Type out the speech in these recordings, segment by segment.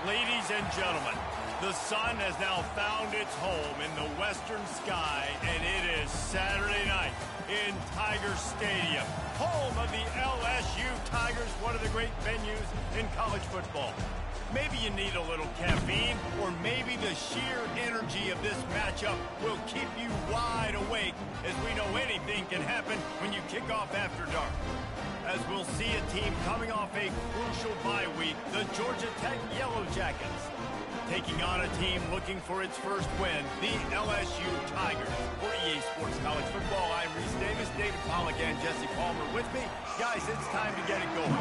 Ladies and gentlemen, the sun has now found its home in the western sky, and it is Saturday night in Tiger Stadium, home of the LSU Tigers, one of the great venues in college football. Maybe you need a little caffeine, or maybe the sheer energy of this matchup will keep you wide awake, as we know anything can happen when you kick off after dark. As we'll see a team coming off a crucial bye week, the Georgia Tech Yellow Jackets, taking on a team looking for its first win, the LSU Tigers. For EA Sports College Football, I'm Reese Davis, David Pollack, and Jesse Palmer with me. Guys, it's time to get it going.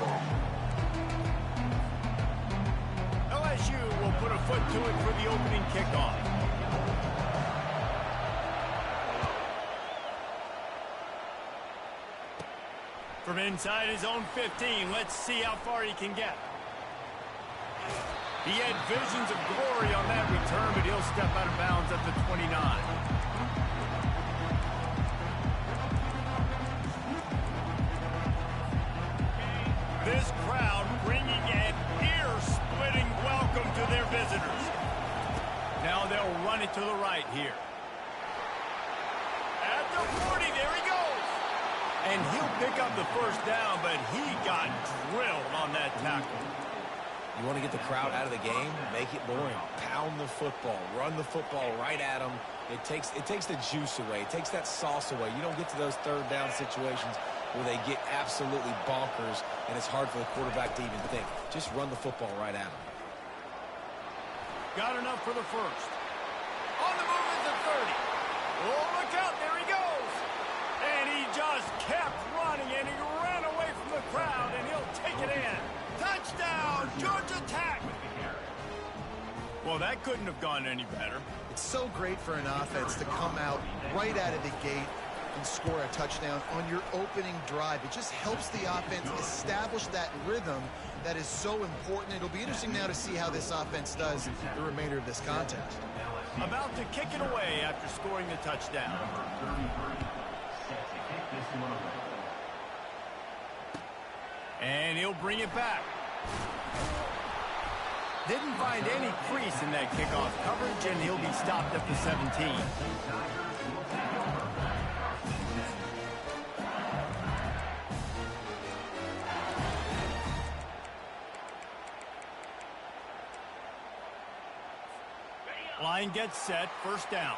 LSU will put a foot to it for the opening kickoff. From inside his own 15, let's see how far he can get. He had visions of glory on that return, but he'll step out of bounds at the 29. This crowd bringing an ear-splitting welcome to their visitors. Now they'll run it to the right here. At the 40, there he goes. And he'll pick up the first down, but he got drilled on that tackle. You want to get the crowd out of the game? Make it boring. Pound the football. Run the football right at them. It takes the juice away. It takes that sauce away. You don't get to those third down situations where they get absolutely bonkers, and it's hard for the quarterback to even think. Just run the football right at them. Got enough for the first. On the move is the 30. Oh, look out. There he goes. And he just kept running, and he ran away from the crowd, and he'll take it in. Touchdown, Georgia Tech! Well, that couldn't have gone any better. It's so great for an offense to come out right out of the gate and score a touchdown on your opening drive. It just helps the offense establish that rhythm that is so important. It'll be interesting now to see how this offense does the remainder of this contest. About to kick it away after scoring the touchdown. And he'll bring it back. Didn't find any crease in that kickoff coverage, and he'll be stopped at the 17. Line gets set, first down.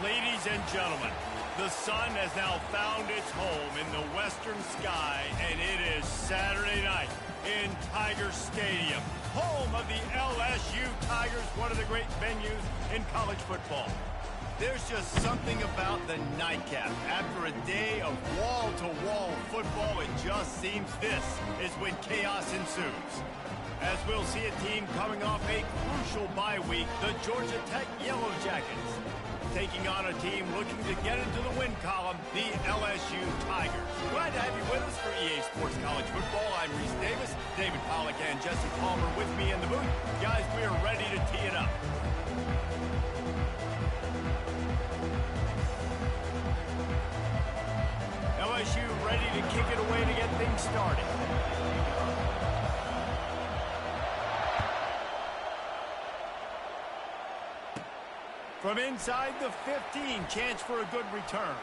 Ladies and gentlemen, the sun has now found its home in the western sky, and it is Saturday night in Tiger Stadium, home of the LSU Tigers, one of the great venues in college football. There's just something about the nightcap. After a day of wall-to-wall football, it just seems this is when chaos ensues. As we'll see a team coming off a crucial bye week, the Georgia Tech Yellow Jackets, taking on a team looking to get into the win column, the LSU Tigers. Glad to have you with us for EA Sports College Football. I'm Reese Davis, David Pollack and Jesse Palmer with me in the booth. Guys, we are ready to tee it up. LSU ready to kick it away to get things started. From inside the 15, chance for a good return.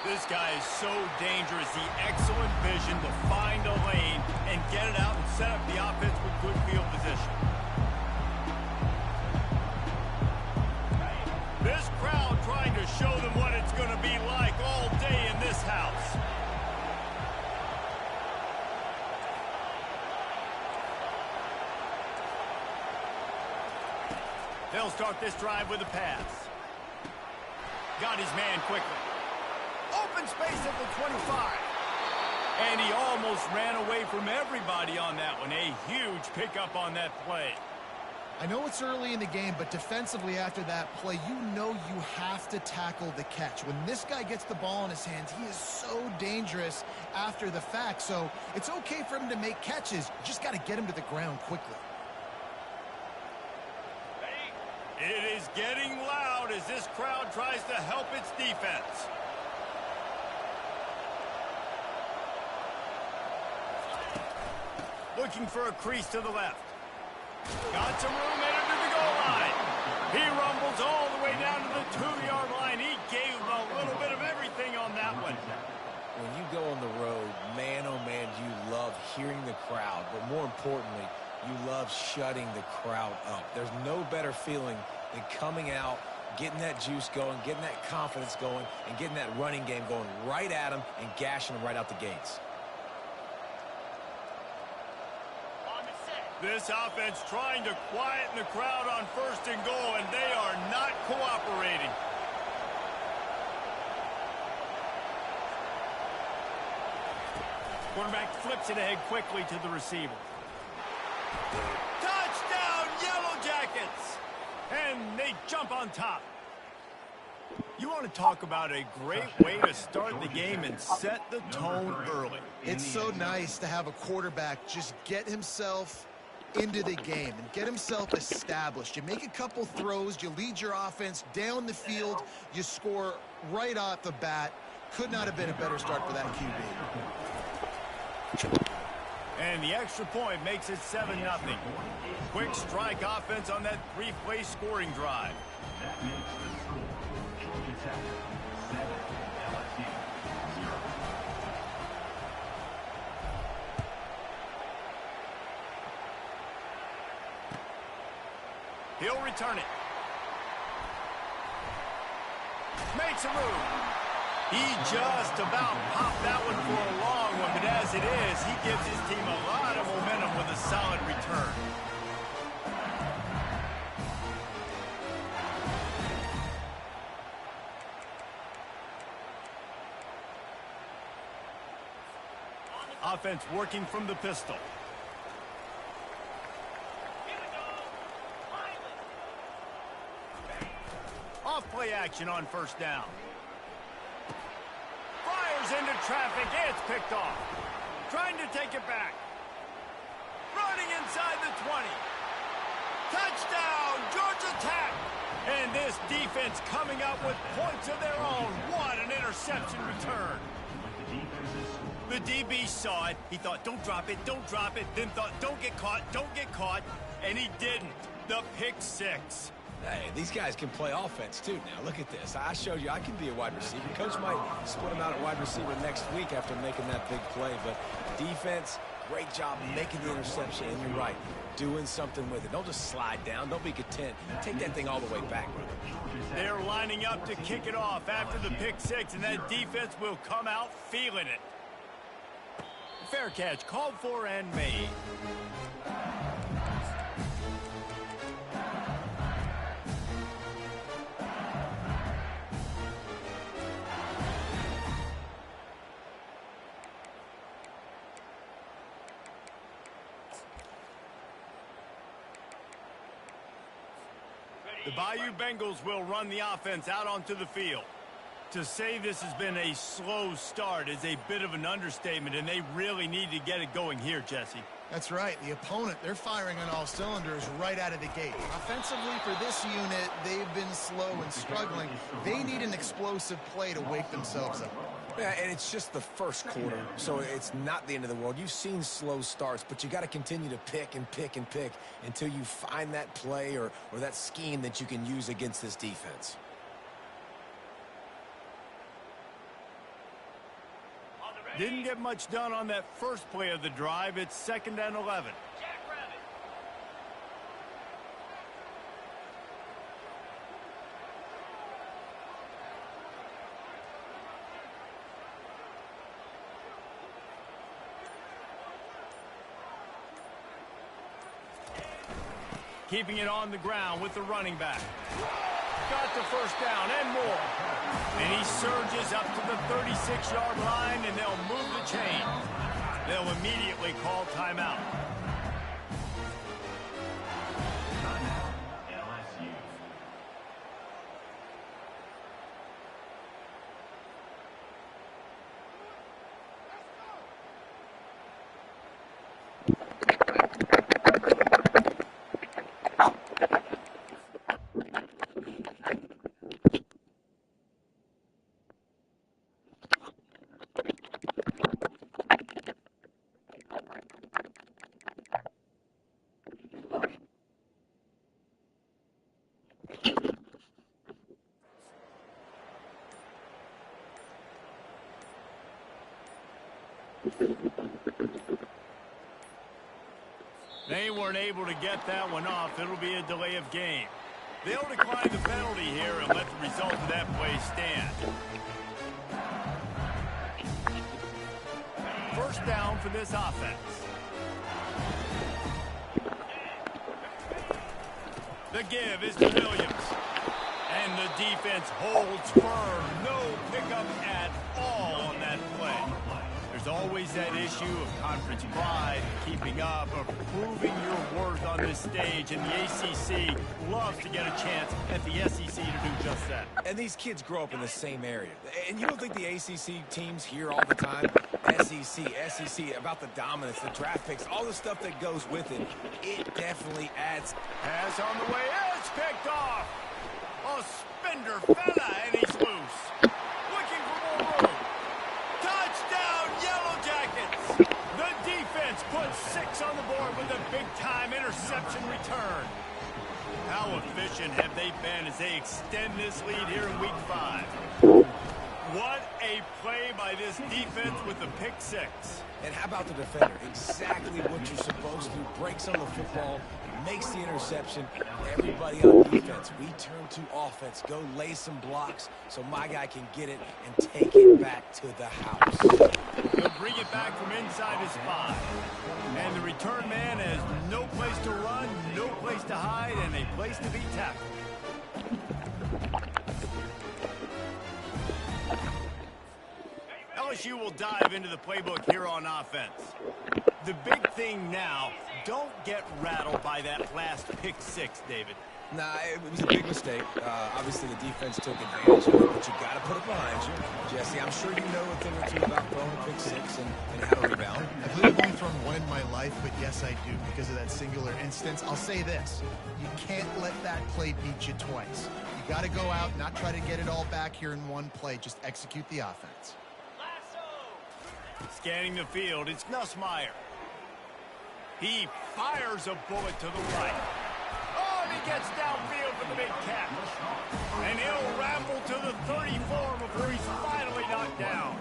This guy is so dangerous. The excellent vision to find a lane and get it out and set up the offense with good field position. This crowd trying to show them what it's going to be like all day in this house. They'll start this drive with a pass. Got his man quickly. Open space at the 25. And he almost ran away from everybody on that one. A huge pickup on that play. I know it's early in the game, but defensively after that play, you know you have to tackle the catch. When this guy gets the ball in his hands, he is so dangerous after the fact. So it's okay for him to make catches. You just got to get him to the ground quickly. It is getting loud as this crowd tries to help its defense. Looking for a crease to the left. Got some room headed to the goal line. He rumbles all the way down to the 2-yard line. He gave him a little bit of everything on that one. When you go on the road, man, oh man, you love hearing the crowd. But more importantly, you love shutting the crowd up. There's no better feeling than coming out, getting that juice going, getting that confidence going, and getting that running game going right at them and gashing them right out the gates. This offense trying to quieten the crowd on 1st and goal, and they are not cooperating. Quarterback flips it ahead quickly to the receiver. Touchdown, Yellow Jackets! And they jump on top. You want to talk about a great way to start the game and set the tone early. It's so nice to have a quarterback just get himself into the game and get himself established. You make a couple throws, you lead your offense down the field, you score right off the bat. Could not have been a better start for that QB. And the extra point makes it 7-0. Quick strike offense on that 3-play scoring drive. He'll return it. Makes a move. He just about popped that one for a long one, but as it is, he gives his team a lot of momentum with a solid return. Offense working from the pistol. Off-play action on 1st down. Fires into traffic. It's picked off. Trying to take it back. Running inside the 20. Touchdown, Georgia Tech. And this defense coming up with points of their own. What an interception return. The DB saw it. He thought, don't drop it, don't drop it. Then thought, don't get caught, don't get caught. And he didn't. The pick 6. Hey, these guys can play offense, too. Now, look at this. I showed you I can be a wide receiver. Coach might split him out at wide receiver next week after making that big play. But defense, great job making the interception, and you're right, doing something with it. Don't just slide down. Don't be content. Take that thing all the way back, brother. They're lining up to kick it off after the pick six, and that defense will come out feeling it. Fair catch, called for and made. The Bayou Bengals will run the offense out onto the field. To say this has been a slow start is a bit of an understatement, and they really need to get it going here, Jesse. That's right. The opponent, they're firing on all cylinders right out of the gate. Offensively for this unit, they've been slow and struggling. They need an explosive play to wake themselves up. Yeah, and it's just the first quarter, so it's not the end of the world. You've seen slow starts, but you got to continue to pick and pick and pick until you find that play or that scheme that you can use against this defense. Didn't get much done on that first play of the drive. It's 2nd and 11. Keeping it on the ground with the running back. Got the first down and more. And he surges up to the 36-yard line, and they'll move the chain. They'll immediately call timeout. LSU. They weren't able to get that one off. It'll be a delay of game. They'll decline the penalty here and let the result of that play stand. First down for this offense. The give is to Williams. And the defense holds firm. No pickup at all on that play. There's always that issue of conference pride, keeping up, of proving your worth on this stage, and the ACC loves to get a chance at the SEC to do just that. And these kids grow up in the same area. And you don't think the ACC teams hear all the time, SEC, about the dominance, the draft picks, all the stuff that goes with it. It definitely adds. Pass on the way, it's picked off. A spender fella, and he's loose. Looking for more room. Touchdown, Yellow Jackets. The defense puts 6 on the board with a big-time interception return. How efficient have they been as they extend this lead here in Week 5? What a play by this defense with the pick 6. And how about the defender? Exactly what you're supposed to. Breaks on the football, makes the interception. Everybody on defense, we turn to offense. Go lay some blocks so my guy can get it and take it back to the house. He'll bring it back from inside his 5. And the return man has no place to run, no place to hide, and a place to be tackled. LSU will dive into the playbook here on offense. The big thing now, don't get rattled by that last pick 6, David. Nah, it was a big mistake. Obviously, the defense took advantage of it, but you got to put it behind you. Jesse, I'm sure you know a thing or two about throwing a pick 6 and how to rebound. I've lived one thrown one in my life, but yes, I do, because of that singular instance. I'll say this. You can't let that play beat you twice. You got to go out, not try to get it all back here in one play. Just execute the offense. Scanning the field, it's Nussmeier. He fires a bullet to the right. Oh, and he gets downfield for the big catch. And he'll ramble to the 34 before he's finally knocked down.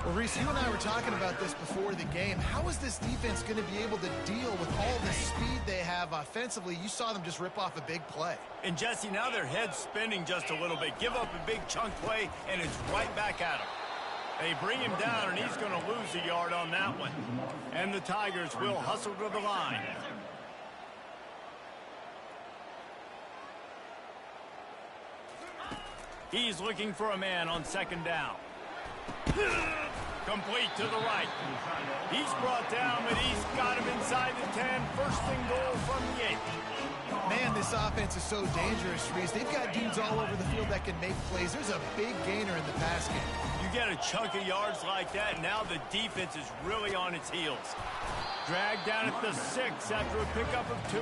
Well, Reese, you and I were talking about this before the game. How is this defense going to be able to deal with all the speed they have offensively? You saw them just rip off a big play. And, Jesse, now their head's spinning just a little bit. Give up a big chunk play, and it's right back at him. They bring him down, and he's going to lose a yard on that one. And the Tigers will hustle to the line. He's looking for a man on second down. Complete to the right. He's brought down, but he's got him inside the 10. First and goal from the 8. Man, this offense is so dangerous, Reese. They've got dudes all over the field that can make plays. There's a big gainer in the pass game. You get a chunk of yards like that, now the defense is really on its heels. Dragged down at the 6 after a pickup of 2.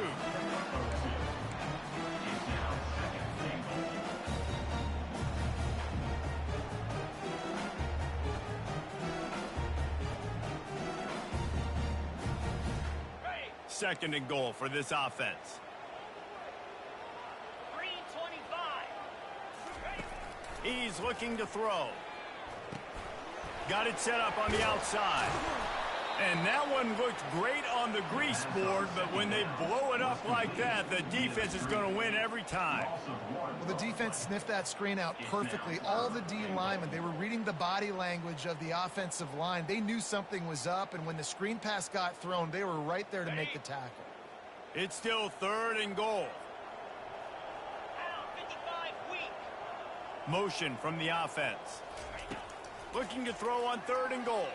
Second and goal for this offense. 3:25. He's looking to throw. Got it set up on the outside. And that one looked great on the grease board, but when they blow it up like that, the defense is going to win every time. Well, the defense sniffed that screen out perfectly. All the D linemen, they were reading the body language of the offensive line. They knew something was up, and when the screen pass got thrown, they were right there to make the tackle. It's still third and goal. 55 weak. Motion from the offense. Looking to throw on third and goal.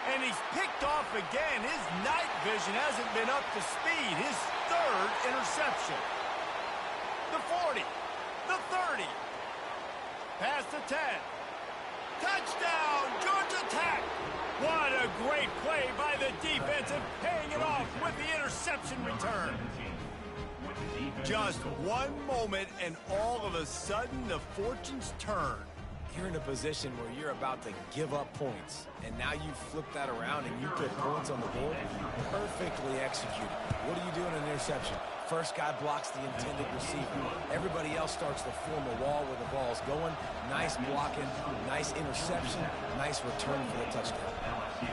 And he's picked off again. His night vision hasn't been up to speed. His third interception. The 40. The 30. Past the 10. Touchdown, Georgia Tech. What a great play by the defense and paying it off with the interception return. Just one moment and all of a sudden the fortunes turn. You're in a position where you're about to give up points, and now you flip that around and you put points on the board. Perfectly executed. What do you do in an interception? First guy blocks the intended receiver. Everybody else starts to form a wall where the ball's going. Nice blocking, nice interception, nice return for the touchdown.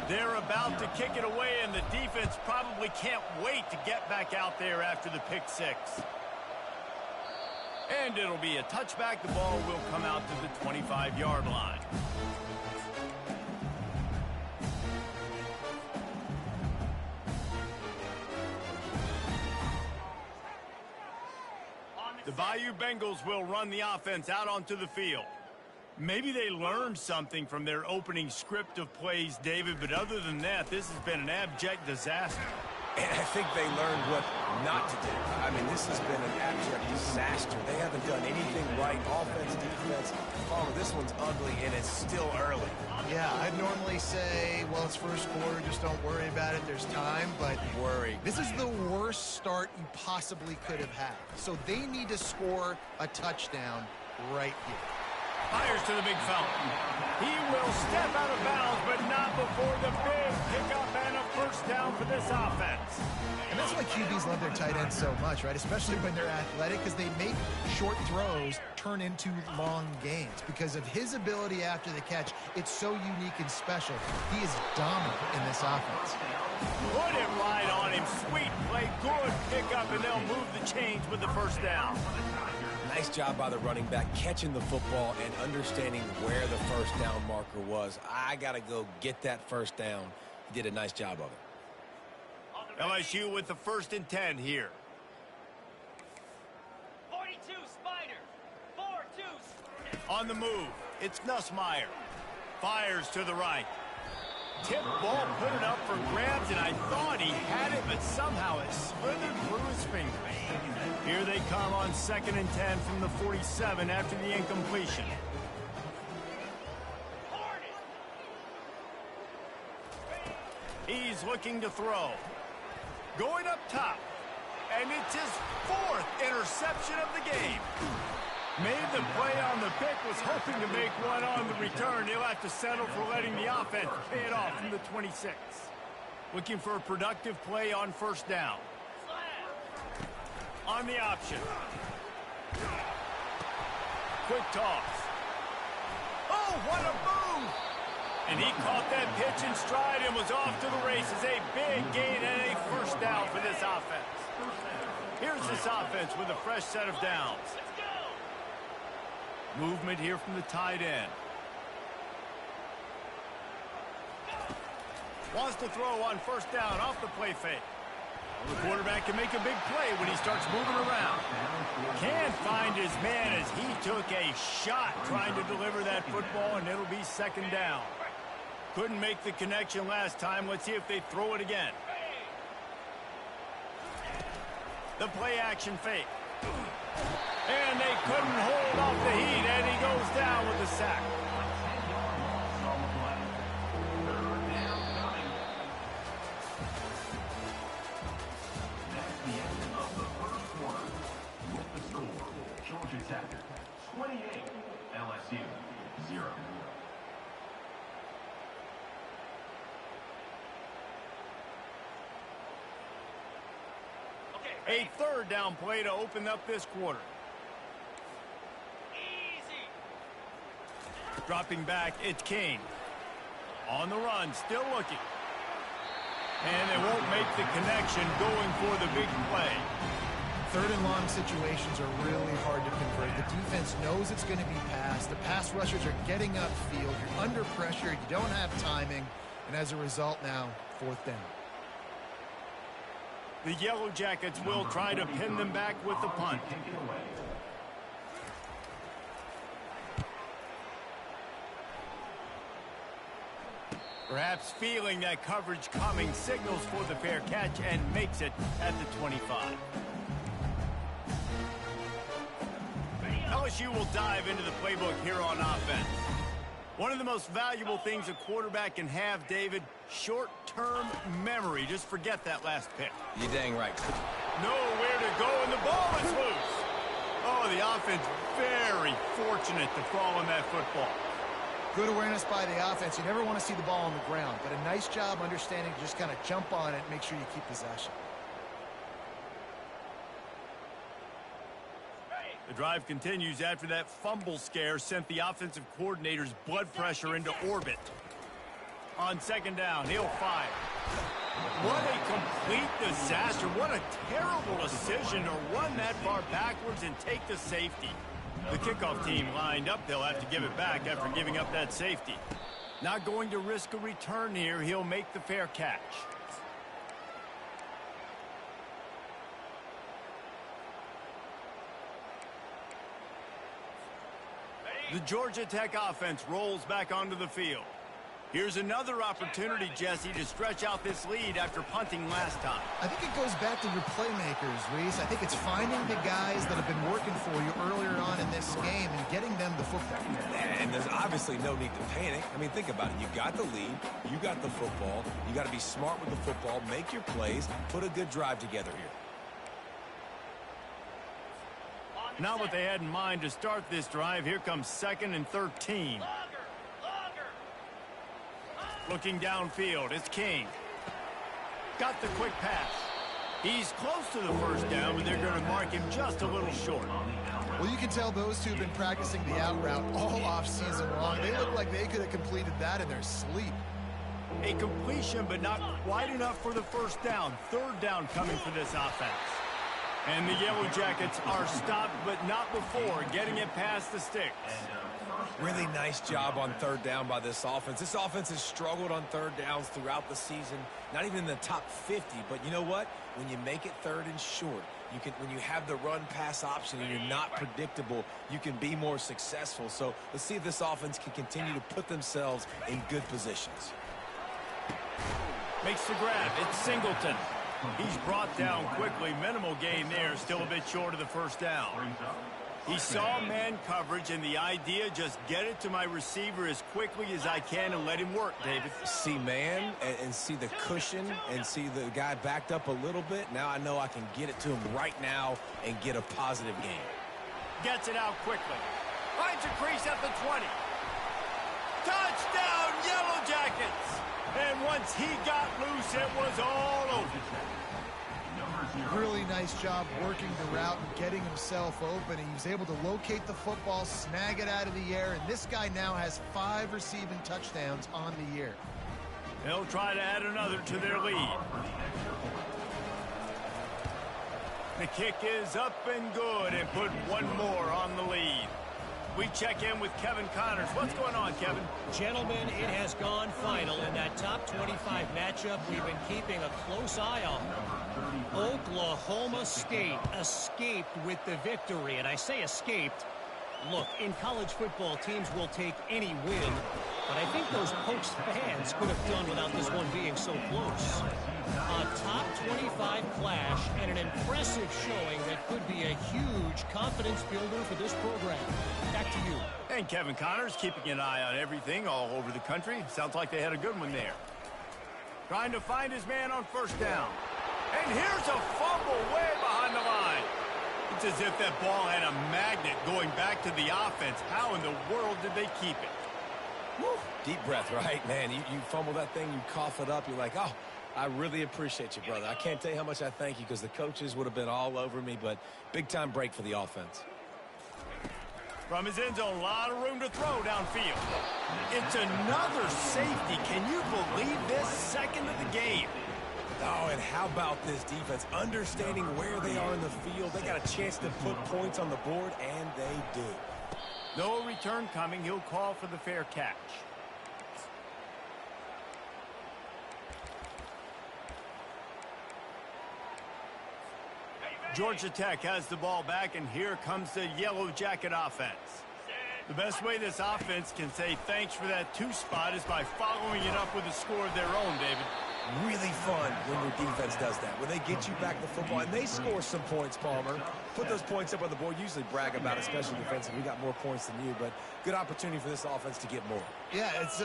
They're about to kick it away, and the defense probably can't wait to get back out there after the pick 6. And it'll be a touchback. The ball will come out to the 25-yard line. The Bayou Bengals will run the offense out onto the field. Maybe they learned something from their opening script of plays, David, but other than that, this has been an abject disaster. And I think they learned what not to do. I mean, this has been an abject disaster. They haven't done anything right. Offense, defense. Oh, this one's ugly, and it's still early. Yeah, I'd normally say, well, it's first quarter, just don't worry about it, there's time, but this is the worst start you possibly could have had. So they need to score a touchdown right here. Fires to the big fella. He will step out of bounds, but not before the big pickup and a first down for this offense. And that's why QBs love their tight ends so much, right? Especially when they're athletic, because they make short throws turn into long gains. Because of his ability after the catch, it's so unique and special. He is dominant in this offense. Put it right on him. Sweet play, good pickup, and they'll move the chains with the first down. Nice job by the running back catching the football and understanding where the first down marker was. I got to go get that first down. He did a nice job of it. LSU with the 1st and 10 here. 42 Spider. 4-2. On the move, it's Nussmeier. Fires to the right. Tip ball, put it up for grabs, and I thought he had it, but somehow it slithered through his fingers. Here they come on 2nd and 10 from the 47 after the incompletion. He's looking to throw. Going up top. And it's his 4th interception of the game. Made the play on the pick, was hoping to make one on the return. He'll have to settle for letting the offense pay it off from the 26. Looking for a productive play on first down. On the option. Quick toss. Oh, Oh, what a move! And he caught that pitch in stride and was off to the races. A big gain and a first down for this offense. Here's this offense with a fresh set of downs. Movement here from the tight end. Wants to throw on first down off the play fake. The quarterback can make a big play when he starts moving around. Can't find his man as he took a shot trying to deliver that football, and it'll be second down. Couldn't make the connection last time. Let's see if they throw it again. The play action fake. And they couldn't hold off the heat, and he goes down with a sack. Georgia Tech 28, LSU 0. A third down play to open up this quarter. Easy. Dropping back, it's King. On the run, still looking. And they won't make the connection going for the big play. Third and long situations are really hard to convert. The defense knows it's going to be passed. The pass rushers are getting upfield. You're under pressure. You don't have timing. And as a result now, fourth down. The Yellow Jackets will try to pin them back with the punt. Perhaps feeling that coverage coming, signals for the fair catch and makes it at the 25. LSU will dive into the playbook here on offense. One of the most valuable things a quarterback can have, David, short-term memory. Just forget that last pick. You're dang right. Nowhere to go, and the ball is loose. Oh, the offense very fortunate to fall on that football. Good awareness by the offense. You never want to see the ball on the ground, but a nice job understanding to just kind of jump on it and make sure you keep possession. The drive continues after that fumble scare sent the offensive coordinator's blood pressure into orbit. On second down, he'll fire. What a complete disaster. What a terrible decision to run that far backwards and take the safety. The kickoff team lined up. They'll have to give it back after giving up that safety. Not going to risk a return here. He'll make the fair catch. The Georgia Tech offense rolls back onto the field. Here's another opportunity, Jesse, to stretch out this lead after punting last time. I think it goes back to your playmakers, Reese. I think it's finding the guys that have been working for you earlier on in this game and getting them the football. And there's obviously no need to panic. I mean, think about it. You got the lead. You got the football. You got to be smart with the football. Make your plays. Put a good drive together here. Not what they had in mind to start this drive. Here comes 2nd and 13. Looking downfield, it's King. Got the quick pass. He's close to the first down, but they're going to mark him just a little short. Well, you can tell those two have been practicing the out route all off-season long. They look like they could have completed that in their sleep. A completion, but not quite enough for the first down. Third down coming for this offense. And the Yellow Jackets are stopped, but not before getting it past the sticks. Really nice job on third down by this offense. This offense has struggled on third downs throughout the season. Not even in the top 50, but you know what? When you make it third and short, you can, when you have the run-pass option and you're not predictable, you can be more successful. So let's see if this offense can continue to put themselves in good positions. Makes the grab. It's Singleton. He's brought down quickly. Minimal gain there. Still a bit short of the first down. He saw man coverage, and the idea, just get it to my receiver as quickly as I can and let him work, David. See man and see the cushion and see the guy backed up a little bit. Now I know I can get it to him right now and get a positive gain. Gets it out quickly. Finds a crease at the 20. Touchdown, Yellow Jackets! And once he got loose, it was all over. Really nice job working the route and getting himself open. He was able to locate the football, snag it out of the air, and this guy now has 5 receiving touchdowns on the year. They'll try to add another to their lead. The kick is up and good and put one more on the lead. We check in with Kevin Connors. What's going on, Kevin? Gentlemen, it has gone final in that top 25 matchup we've been keeping a close eye on. Oklahoma State escaped with the victory, and I say escaped. Look, in college football, teams will take any win, but I think those Pokes fans could have done without this one being so close. A top 25 clash and an impressive showing that could be a huge confidence builder for this program. Back to you. And Kevin Connors keeping an eye on everything all over the country. Sounds like they had a good one there. Trying to find his man on first down. And here's a fumble way behind the line. It's as if that ball had a magnet going back to the offense. How in the world did they keep it? Woo. Deep breath, right, man? You fumble that thing, you cough it up, you're like, oh, I really appreciate you, brother. I can't tell you how much I thank you because the coaches would have been all over me, but big-time break for the offense. From his end zone, a lot of room to throw downfield. It's another safety. Can you believe this? Second of the game. Oh, and how about this defense? Understanding where they are in the field. They got a chance to put points on the board, and they do. No return coming. He'll call for the fair catch. Georgia Tech has the ball back, and here comes the Yellow Jacket offense. The best way this offense can say thanks for that 2 spot is by following it up with a score of their own, David. Really fun when your defense does that. When they get you back the football, and they score some points, Palmer. Put those points up on the board. Usually brag about it, especially defensively. We got more points than you, but good opportunity for this offense to get more. Yeah, it's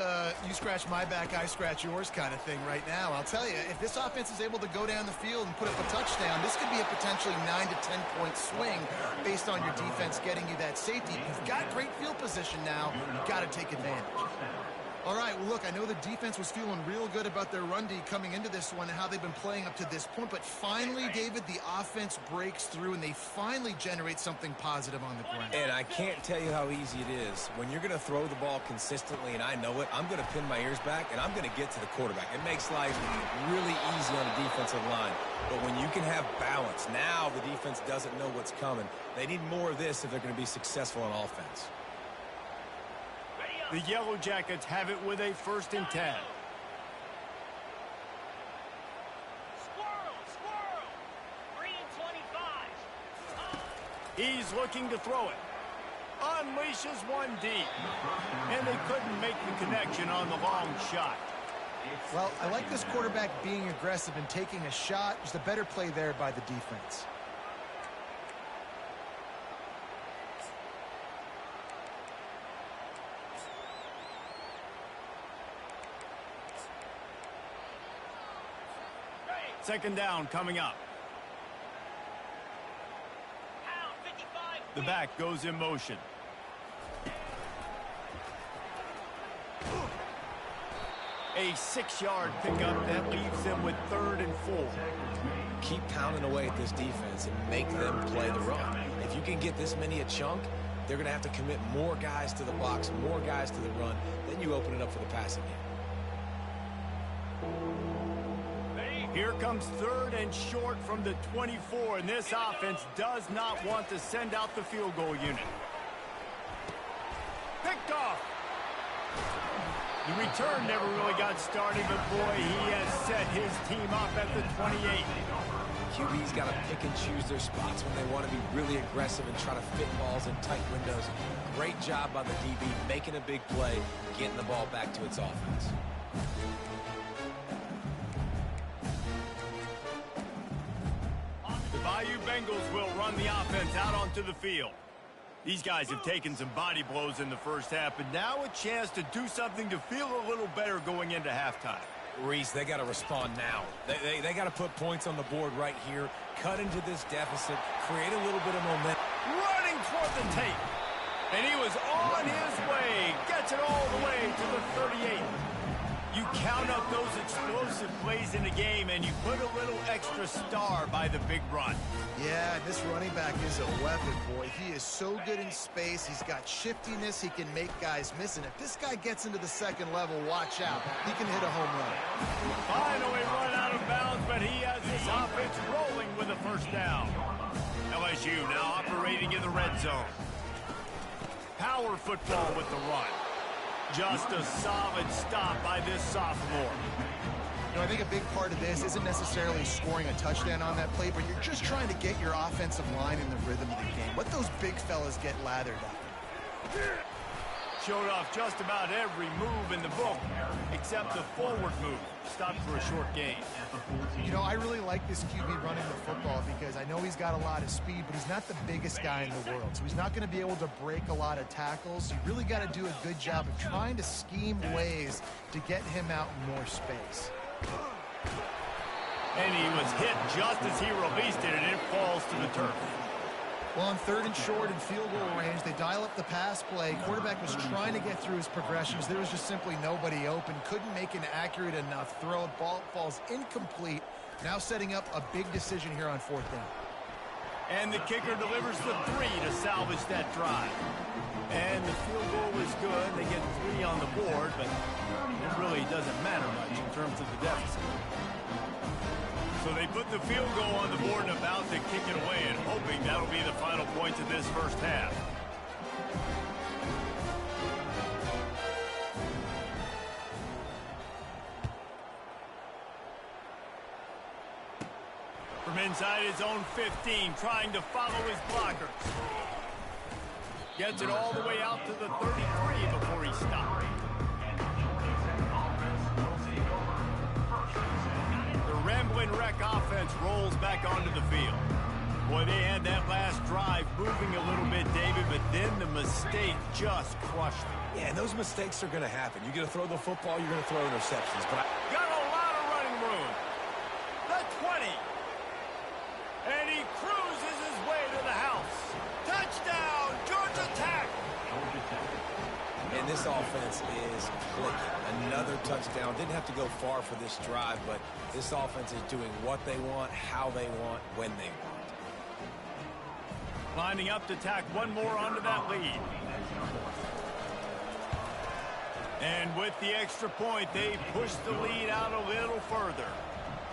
you scratch my back, I scratch yours kind of thing right now. I'll tell you, if this offense is able to go down the field and put up a touchdown, this could be a potentially 9 to 10 point swing based on your defense getting you that safety. You've got great field position now. You've got to take advantage. All right, well, look, I know the defense was feeling real good about their run D coming into this one and how they've been playing up to this point, but finally, David, the offense breaks through and they finally generate something positive on the ground. And I can't tell you how easy it is. When you're going to throw the ball consistently, and I know it, I'm going to pin my ears back, and I'm going to get to the quarterback. It makes life really easy on a defensive line. But when you can have balance, now the defense doesn't know what's coming. They need more of this if they're going to be successful on offense. The Yellow Jackets have it with a 1st and 10. Squirrel, squirrel. 3 and 25. He's looking to throw it. Unleashes one deep. And they couldn't make the connection on the long shot. Well, I like this quarterback being aggressive and taking a shot. Just a better play there by the defense. Second down coming up. Pound 55. The back goes in motion. A 6-yard pickup that leaves them with 3rd and 4. Keep pounding away at this defense and make them play the run. If you can get this many a chunk, they're going to have to commit more guys to the box, more guys to the run. Then you open it up for the passing game. Here comes 3rd and short from the 24, and this offense does not want to send out the field goal unit. Picked off. The return never really got started, but boy, he has set his team up at the 28. QB's got to pick and choose their spots when they want to be really aggressive and try to fit balls in tight windows. Great job by the DB, making a big play, getting the ball back to its offense. The Bayou Bengals will run the offense out onto the field. These guys have taken some body blows in the first half, but now a chance to do something to feel a little better going into halftime. Reese, they got to respond now. They got to put points on the board right here, cut into this deficit, create a little bit of momentum. Running toward the tape. And he was on his way. Gets it all the way to the 38. You count up those explosive plays in the game, and you put a little extra star by the big run. Yeah, this running back is a weapon, boy. He is so good in space. He's got shiftiness. He can make guys miss. And if this guy gets into the second level, watch out. He can hit a home run. Finally run out of bounds, but he has this offense rolling with a first down. LSU now operating in the red zone. Power football with the run. Just a solid stop by this sophomore. You know, I think a big part of this isn't necessarily scoring a touchdown on that play, but you're just trying to get your offensive line in the rhythm of the game. Let those big fellas get lathered up. Showed off just about every move in the book, except the forward move. Stopped for a short gain. You know, I really like this QB running the football because I know he's got a lot of speed, but he's not the biggest guy in the world. So he's not going to be able to break a lot of tackles. You really got to do a good job of trying to scheme ways to get him out in more space. And he was hit just as he released it, and it falls to the turf. Well, on 3rd and short and field goal range, they dial up the pass play. Quarterback was trying to get through his progressions. There was just simply nobody open. Couldn't make an accurate enough throw. Ball falls incomplete. Now setting up a big decision here on 4th down. And the kicker delivers the 3 to salvage that drive. And the field goal was good. They get 3 on the board, but it really doesn't matter much in terms of the deficit. So they put the field goal on the board and about to kick it away, and hoping that'll be the final points of this first half. From inside his own 15, trying to follow his blockers. Gets it all the way out to the 33 before he stopped. Rambling wreck offense rolls back onto the field. Boy, they had that last drive moving a little bit, David, but then the mistake just crushed them. Yeah, and those mistakes are going to happen. You're going to throw the football, you're going to throw interceptions. But got a lot of running room. The 20. And he cruises his way to the house. Touchdown, Georgia Tech. And this offense is clicking. Another touchdown. Didn't have to go far for this drive, but this offense is doing what they want, how they want, when they want. Lining up to tack one more onto that lead. And with the extra point, they push the lead out a little further.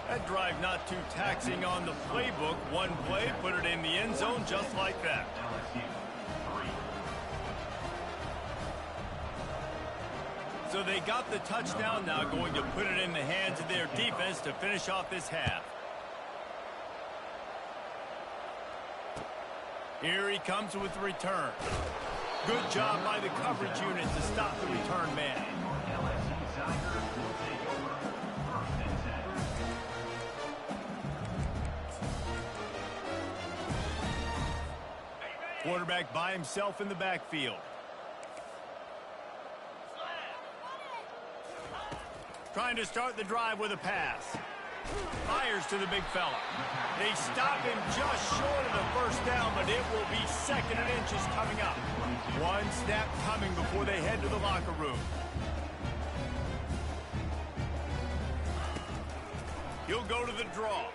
That drive not too taxing on the playbook. One play, put it in the end zone just like that. So they got the touchdown, now going to put it in the hands of their defense to finish off this half. Here he comes with the return. Good job by the coverage unit to stop the return man. Quarterback by himself in the backfield. Trying to start the drive with a pass. Fires to the big fella. They stop him just short of the first down, but it will be 2nd and inches coming up. One snap coming before they head to the locker room. He'll go to the draw.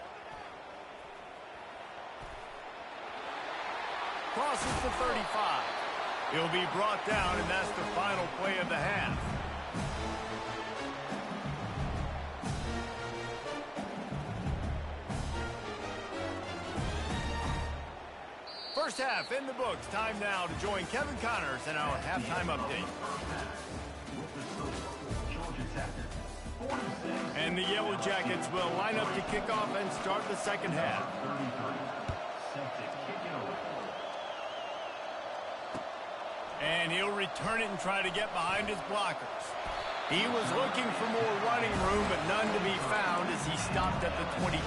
Crosses the 35. He'll be brought down, and that's the final play of the half. First half in the books. Time now to join Kevin Connors in our halftime update. And the Yellow Jackets will line up to kick off and start the second half. And he'll return it and try to get behind his blockers. He was looking for more running room, but none to be found as he stopped at the 23.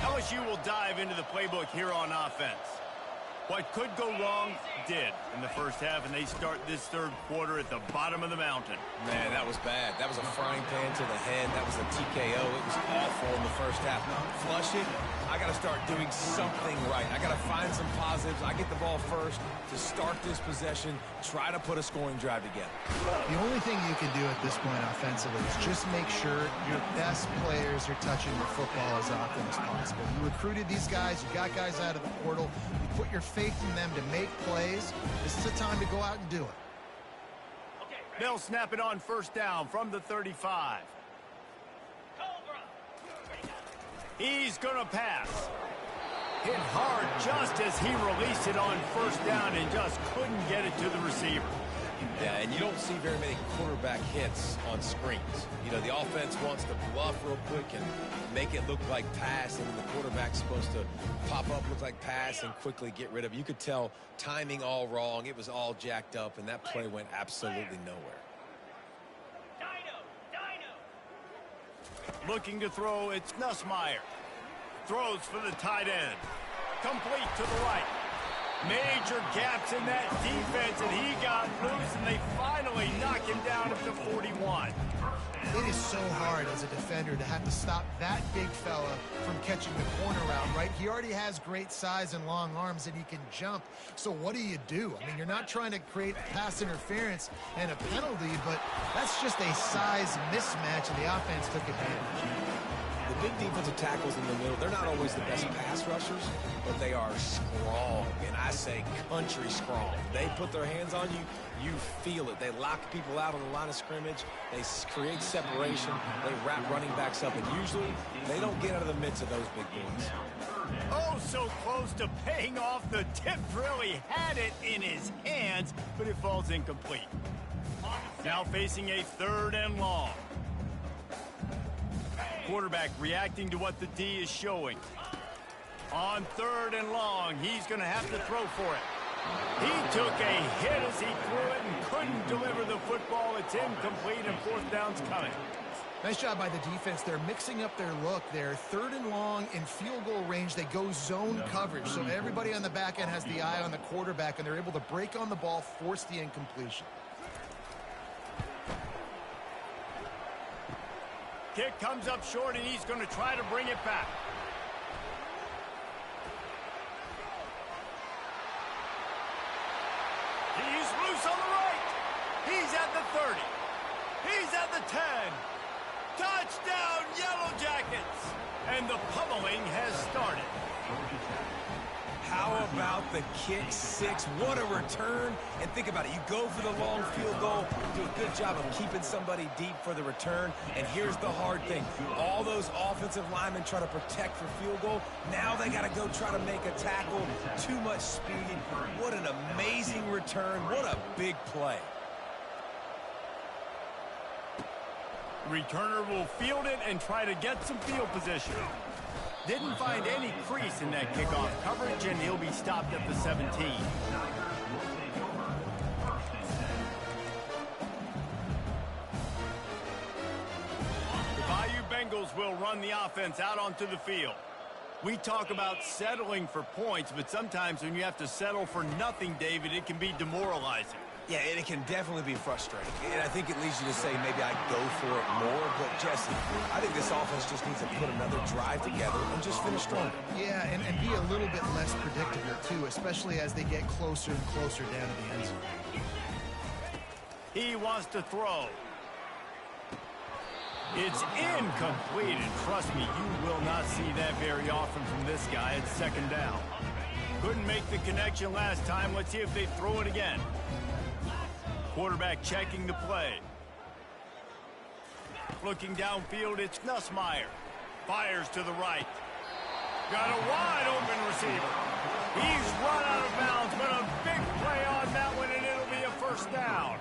LSU will dive into the playbook here on offense. What could go wrong did in the first half, and they start this third quarter at the bottom of the mountain. Man, that was bad. That was a frying pan to the head. That was a TK RKO. It was awful in the first half. Flush it. I got to start doing something right. I got to find some positives. I get the ball first to start this possession, try to put a scoring drive together. The only thing you can do at this point offensively is just make sure your best players are touching the football as often as possible. You recruited these guys. You got guys out of the portal. You put your faith in them to make plays. This is a time to go out and do it. They'll snap it on first down from the 35. He's going to pass. Hit hard just as he released it on first down and just couldn't get it to the receiver. Yeah, and you don't see very many quarterback hits on screens. You know, the offense wants to bluff real quick and make it look like pass, and the quarterback's supposed to pop up, look like pass, and quickly get rid of it. You could tell timing all wrong. It was all jacked up, and that play went absolutely nowhere. Looking to throw, it's Nussmeier. Throws for the tight end. Complete to the right. Major gaps in that defense, and he got loose, and they finally knock him down at the 41. It is so hard as a defender to have to stop that big fella from catching the corner route, right? He already has great size and long arms, and he can jump. So what do? I mean, you're not trying to create pass interference and a penalty, but that's just a size mismatch, and the offense took advantage. The big defensive tackles in the middle, they're not always the best pass rushers, but they are strong, and I say country strong. They put their hands on you, you feel it. They lock people out on the line of scrimmage. They create separation. They wrap running backs up, and usually they don't get out of the midst of those big boys. Oh, so close to paying off. The tip really had it in his hands, but it falls incomplete. Now facing a 3rd and long. Quarterback reacting to what the D is showing. On 3rd and long, he's going to have to throw for it. He took a hit as he threw it and couldn't deliver the football. It's incomplete, and 4th down's coming. Nice job by the defense. They're mixing up their look. They're 3rd and long in field goal range. They go zone coverage, so everybody on the back end has the eye on the quarterback, and they're able to break on the ball, force the incompletion. Kick comes up short, and he's going to try to bring it back. He's loose on the right. He's at the 30. He's at the 10. Touchdown, Yellow Jackets. And the pummeling has started. How about the kick six? What a return. And think about it. You go for the long field goal, do a good job of keeping somebody deep for the return. And here's the hard thing. All those offensive linemen try to protect for field goal. Now they got to go try to make a tackle. Too much speed. What an amazing return. What a big play. Returner will field it and try to get some field position. Didn't find any crease in that kickoff coverage, and he'll be stopped at the 17. The Bayou Bengals will run the offense out onto the field. We talk about settling for points, but sometimes when you have to settle for nothing, David, it can be demoralizing. Yeah, and it can definitely be frustrating. And I think it leads you to say maybe I'd go for it more. But, Jesse, I think this offense just needs to put another drive together and just finish stronger. Yeah, and be a little bit less predictable, too, especially as they get closer and closer down to the end zone. He wants to throw. It's incomplete, and trust me, you will not see that very often from this guy at 2nd down. Couldn't make the connection last time. Let's see if they throw it again. Quarterback checking the play. Looking downfield, it's Nussmeier. Fires to the right. Got a wide open receiver. He's run out of bounds, but a big play on that one, and it'll be a 1st down.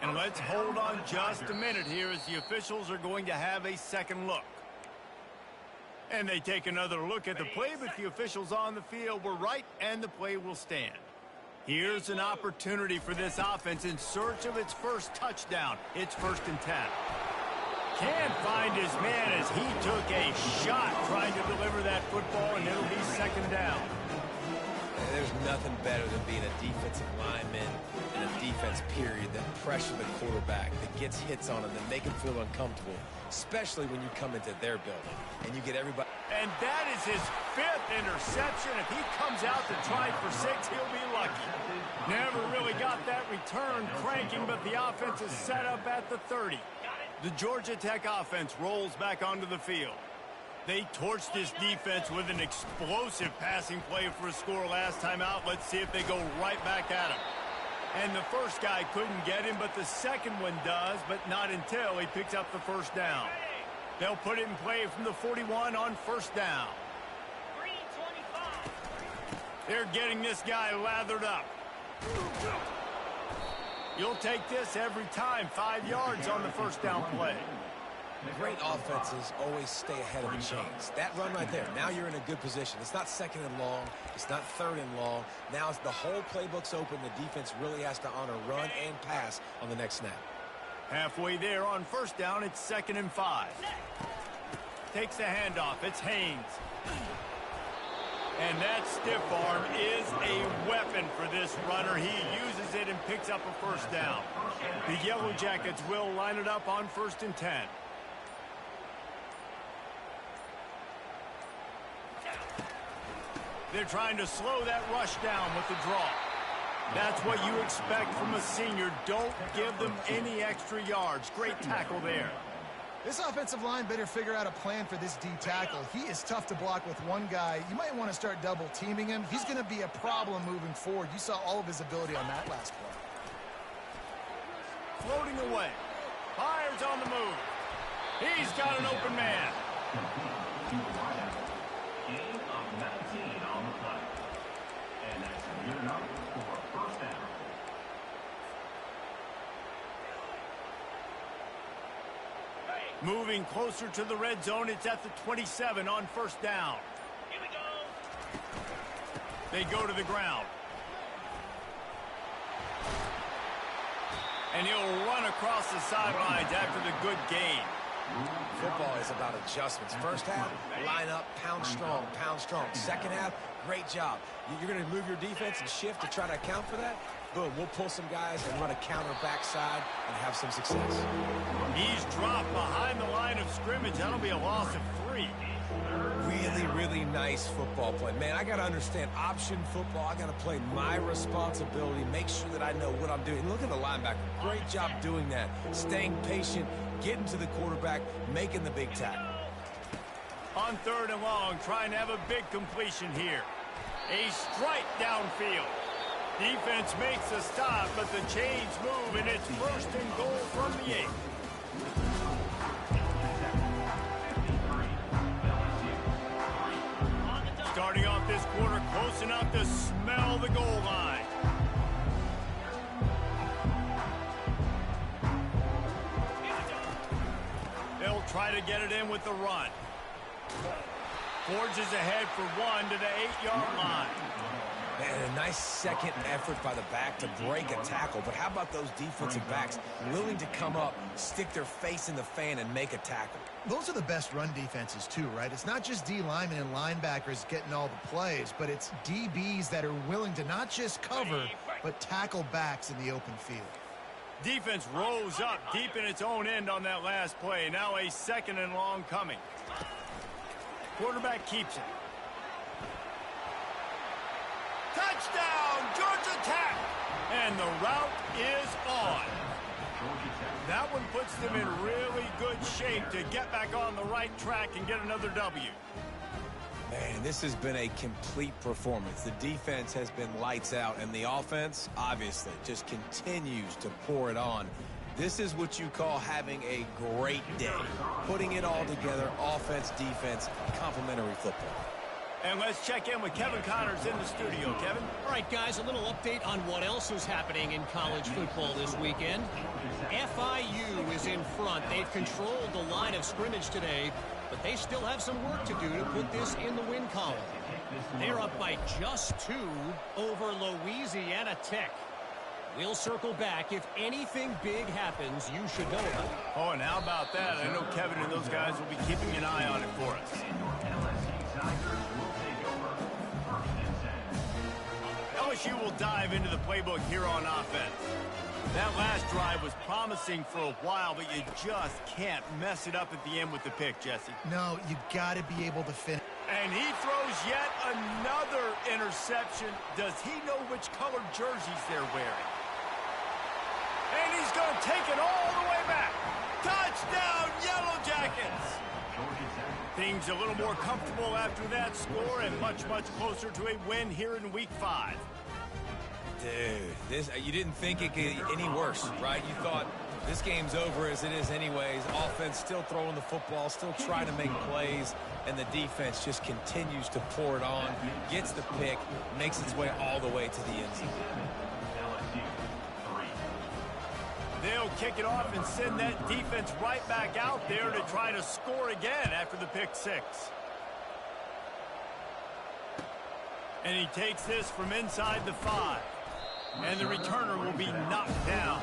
And let's hold on just a minute here as the officials are going to have a second look. And they take another look at the play, but the officials on the field were right, and the play will stand. Here's an opportunity for this offense in search of its first touchdown. It's 1st and 10. Can't find his man as he took a shot trying to deliver that football, and it'll be 2nd down. There's nothing better than being a defensive lineman and a defense period that pressure the quarterback, that gets hits on him, that make him feel uncomfortable, especially when you come into their building and you get everybody. And that is his 5th interception. If he comes out to try for 6, he'll be lucky. Never really got that return cranking, but the offense is set up at the 30. The Georgia Tech offense rolls back onto the field. They torched this defense with an explosive passing play for a score last time out. Let's see if they go right back at him. And the first guy couldn't get him, but the second one does, but not until he picks up the first down. They'll put it in play from the 41 on first down. They're getting this guy lathered up. You'll take this every time. 5 yards on the first down play. Great offenses always stay ahead of the chains. That run right there, now you're in a good position. It's not 2nd and long. It's not 3rd and long. Now it's the whole playbook's open. The defense really has to honor run and pass on the next snap. Halfway there on first down, it's 2nd and 5. Takes the handoff. It's Haynes. And that stiff arm is a weapon for this runner. He uses it and picks up a first down. The Yellow Jackets will line it up on 1st and 10. They're trying to slow that rush down with the draw. That's what you expect from a senior. Don't give them any extra yards. Great tackle there. This offensive line better figure out a plan for this D tackle. He is tough to block with one guy. You might want to start double teaming him. He's going to be a problem moving forward. You saw all of his ability on that last play. Floating away. Fires on the move. He's got an open man. Gain of 19 on the play. And that's good enough for first down. Moving closer to the red zone. It's at the 27 on first down. Here we go. They go to the ground. And he'll run across the sidelines after the good gain. Football is about adjustments. First half, line up, pound strong, pound strong. Second half, great job. You're going to move your defense and shift to try to account for that? Boom, we'll pull some guys and run a counter backside and have some success. He's dropped behind the line of scrimmage. That'll be a loss of 3. Really, really nice football play. Man, I got to understand option football. I got to play my responsibility, make sure that I know what I'm doing. Look at the linebacker. Great job doing that. Staying patient, getting to the quarterback, making the big tackle. On 3rd and long, trying to have a big completion here. A strike downfield. Defense makes a stop, but the chains move, and it's 1st and goal from the 8. Starting off this quarter close enough to smell the goal line. They'll try to get it in with the run. Forges ahead for 1 to the 8-yard line. Man, a nice second effort by the back to break a tackle. But how about those defensive backs willing to come up, stick their face in the fan, and make a tackle? Those are the best run defenses too, right? It's not just D linemen and linebackers getting all the plays, but it's DBs that are willing to not just cover, but tackle backs in the open field. Defense rose up deep in its own end on that last play. Now a 2nd and long coming. Quarterback keeps it. Touchdown, Georgia Tech! And the route is on. That one puts them in really good shape to get back on the right track and get another W. Man, this has been a complete performance. The defense has been lights out, and the offense, obviously, just continues to pour it on. This is what you call having a great day. Putting it all together, offense, defense, complementary football. And let's check in with Kevin Connors in the studio. Kevin? All right, guys, a little update on what else is happening in college football this weekend. FIU is in front. They've controlled the line of scrimmage today, but they still have some work to do to put this in the win column. They're up by just 2 over Louisiana Tech. We'll circle back. If anything big happens, you should know about it. Oh, and how about that? I know Kevin and those guys will be keeping an eye on it for us. LSU will dive into the playbook here on offense. That last drive was promising for a while, but you just can't mess it up at the end with the pick, Jesse. No, you got to be able to finish. And he throws yet another interception. Does he know which colored jerseys they're wearing? And he's going to take it all the way back. Touchdown, Yellow Jackets! Things a little more comfortable after that score and much, much closer to a win here in Week 5. Dude, you didn't think it could get any worse, right? You thought this game's over as it is anyways. Offense still throwing the football, still trying to make plays, and the defense just continues to pour it on, gets the pick, makes its way all the way to the end zone. They'll kick it off and send that defense right back out there to try to score again after the pick six. And he takes this from inside the 5. And the returner will be knocked down.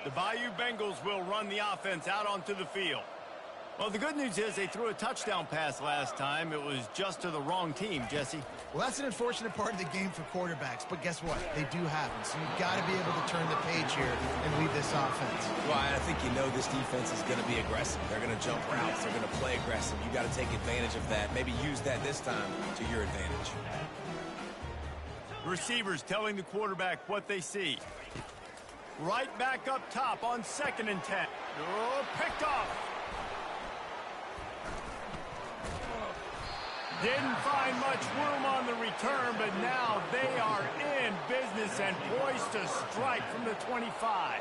The Bayou Bengals will run the offense out onto the field. Well, the good news is they threw a touchdown pass last time. It was just to the wrong team, Jesse. Well, that's an unfortunate part of the game for quarterbacks, but guess what? They do happen, so you've got to be able to turn the page here and lead this offense. Well, I think you know this defense is going to be aggressive. They're going to jump routes. They're going to play aggressive. You got to take advantage of that. Maybe use that this time to your advantage. Receivers telling the quarterback what they see. Right back up top on 2nd and 10. Oh, picked off. Didn't find much room on the return, but now they are in business and poised to strike from the 25.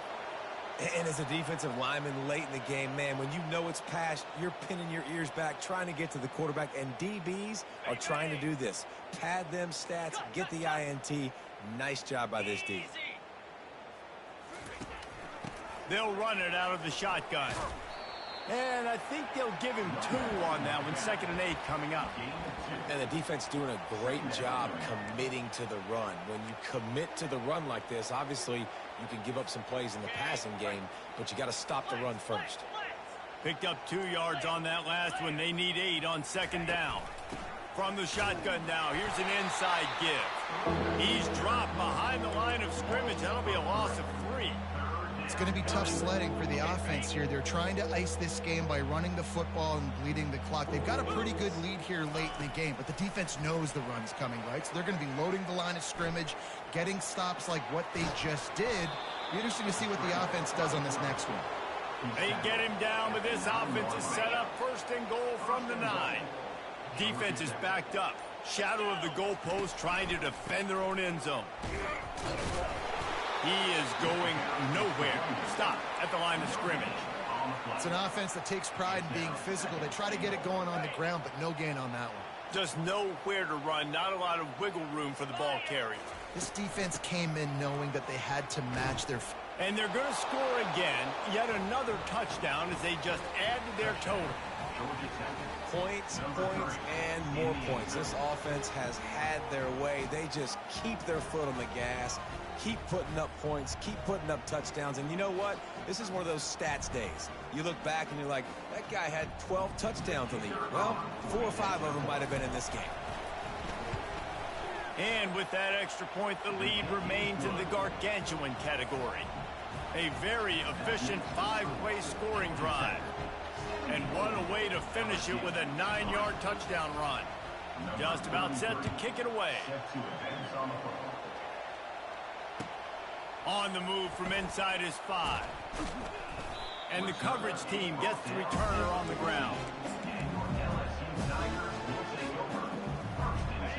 And as a defensive lineman late in the game, man, when you know it's past, you're pinning your ears back, trying to get to the quarterback, and DBs are trying to do this. Pad them stats, get the INT. Nice job by this D. They'll run it out of the shotgun. And I think they'll give him 2 on that one, 2nd and 8 coming up. And the defense doing a great job committing to the run. When you commit to the run like this, obviously you can give up some plays in the passing game, but you got to stop the run first. Picked up 2 yards on that last one. They need 8 on 2nd down. From the shotgun now, here's an inside give. He's dropped behind the line of scrimmage. That'll be a loss of 3. It's going to be tough sledding for the offense here. They're trying to ice this game by running the football and bleeding the clock. They've got a pretty good lead here late in the game, but the defense knows the run's coming, right? So they're going to be loading the line of scrimmage, getting stops like what they just did. Be interesting to see what the offense does on this next one. They get him down, but this offense is set up 1st and goal from the 9. Defense is backed up. Shadow of the goalpost trying to defend their own end zone. He is going nowhere. Stop at the line of scrimmage. It's an offense that takes pride in being physical. They try to get it going on the ground, but no gain on that one. Just nowhere to run. Not a lot of wiggle room for the ball carrier. This defense came in knowing that they had to match their... And they're going to score again. Yet another touchdown as they just add to their total. Points, and more points. This offense has had their way. They just keep their foot on the gas, keep putting up points, keep putting up touchdowns. And you know what? This is one of those stats days. You look back and you're like, that guy had 12 touchdowns on the year. Well, 4 or 5 of them might have been in this game. And with that extra point, the lead remains in the gargantuan category. A very efficient 5-play scoring drive. And what a way to finish it with a 9-yard touchdown run. Just about set to kick it away. On the move from inside his 5. And the coverage team gets the returner on the ground.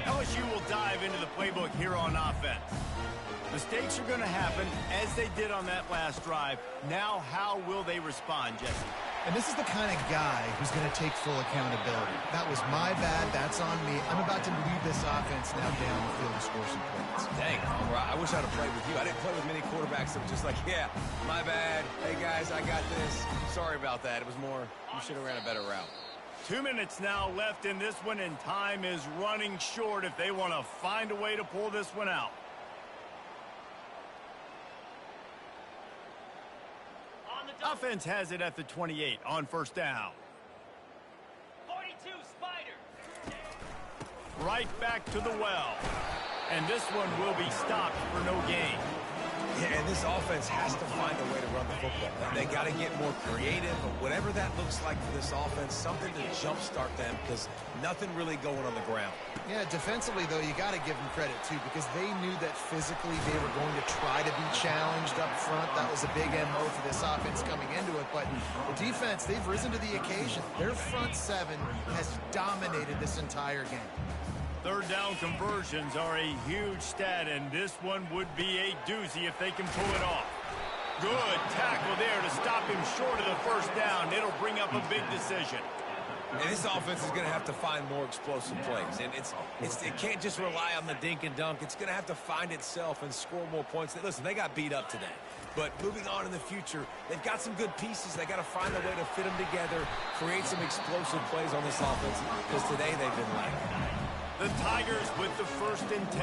LSU will dive into the playbook here on offense. Mistakes are going to happen, as they did on that last drive. Now, how will they respond, Jesse? And this is the kind of guy who's going to take full accountability. That was my bad. That's on me. I'm about to lead this offense now down the field to score some points. Dang, I wish I'd have played with you. I didn't play with many quarterbacks that were just like, yeah, my bad. Hey, guys, I got this. Sorry about that. It was more, you should have ran a better route. 2 minutes now left in this one, and time is running short if they want to find a way to pull this one out. On the Offense has it at the 28 on first down. 42, Spider. Right back to the well. And this one will be stopped for no gain. Yeah, and this offense has to find a way to run the football. They got to get more creative, but whatever that looks like for this offense, something to jumpstart them because nothing really going on the ground. Yeah, defensively, though, you got to give them credit, too, because they knew that physically they were going to try to be challenged up front. That was a big MO for this offense coming into it. But the defense, they've risen to the occasion. Their front seven has dominated this entire game. Third down conversions are a huge stat, and this one would be a doozy if they can pull it off. Good tackle there to stop him short of the first down. It'll bring up a big decision. And this offense is going to have to find more explosive plays. And it can't just rely on the dink and dunk. It's going to have to find itself and score more points. Listen, they got beat up today. But moving on in the future, they've got some good pieces. They got to find a way to fit them together, create some explosive plays on this offense, because today they've been lacking. The Tigers with the 1st and 10.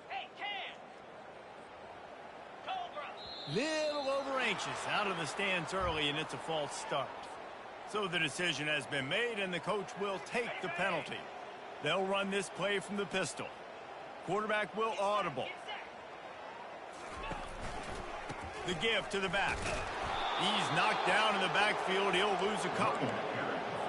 Hey, Cam. Cobra. Little over anxious out of the stands early, and it's a false start. So the decision has been made, and the coach will take the penalty. They'll run this play from the pistol. Quarterback will audible. The give to the back. He's knocked down in the backfield. He'll lose a couple.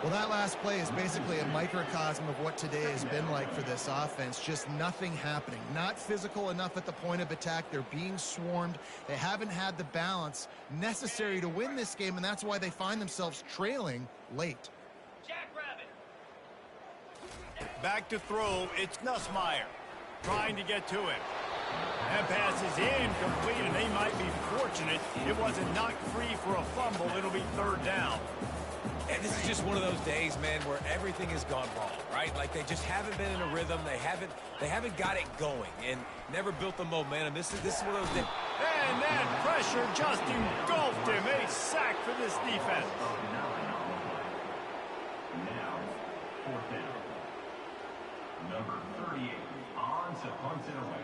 Well, that last play is basically a microcosm of what today has been like for this offense. Just nothing happening. Not physical enough at the point of attack. They're being swarmed. They haven't had the balance necessary to win this game, and that's why they find themselves trailing late. Jackrabbit. Back to throw. It's Nussmeier trying to get to him. That pass is incomplete, and they might be fortunate it wasn't knocked free for a fumble. It'll be third down. And this is just one of those days, man, where everything has gone wrong, right? Like they just haven't been in a rhythm. They haven't got it going and never built the momentum. This is one of those days. And that pressure just engulfed him. A sack for this defense. Now, 4th down. Number 38 on to punt it away.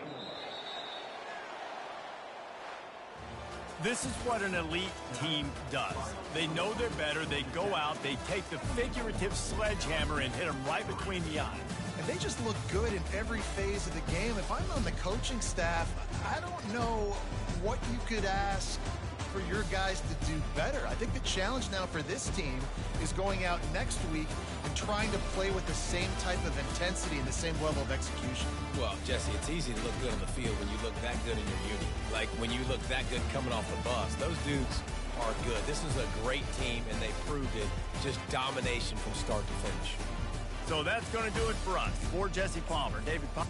This is what an elite team does. They know they're better. They go out. They take the figurative sledgehammer and hit them right between the eyes. And they just look good in every phase of the game. If I'm on the coaching staff, I don't know what you could ask for your guys to do better. I think the challenge now for this team is going out next week and trying to play with the same type of intensity and the same level of execution. Well, Jesse, it's easy to look good on the field when you look that good in your unit. Like when you look that good coming off the bus. Those dudes are good. This is a great team, and they proved it. Just domination from start to finish. So that's going to do it for us. For Jesse Palmer, David Palmer.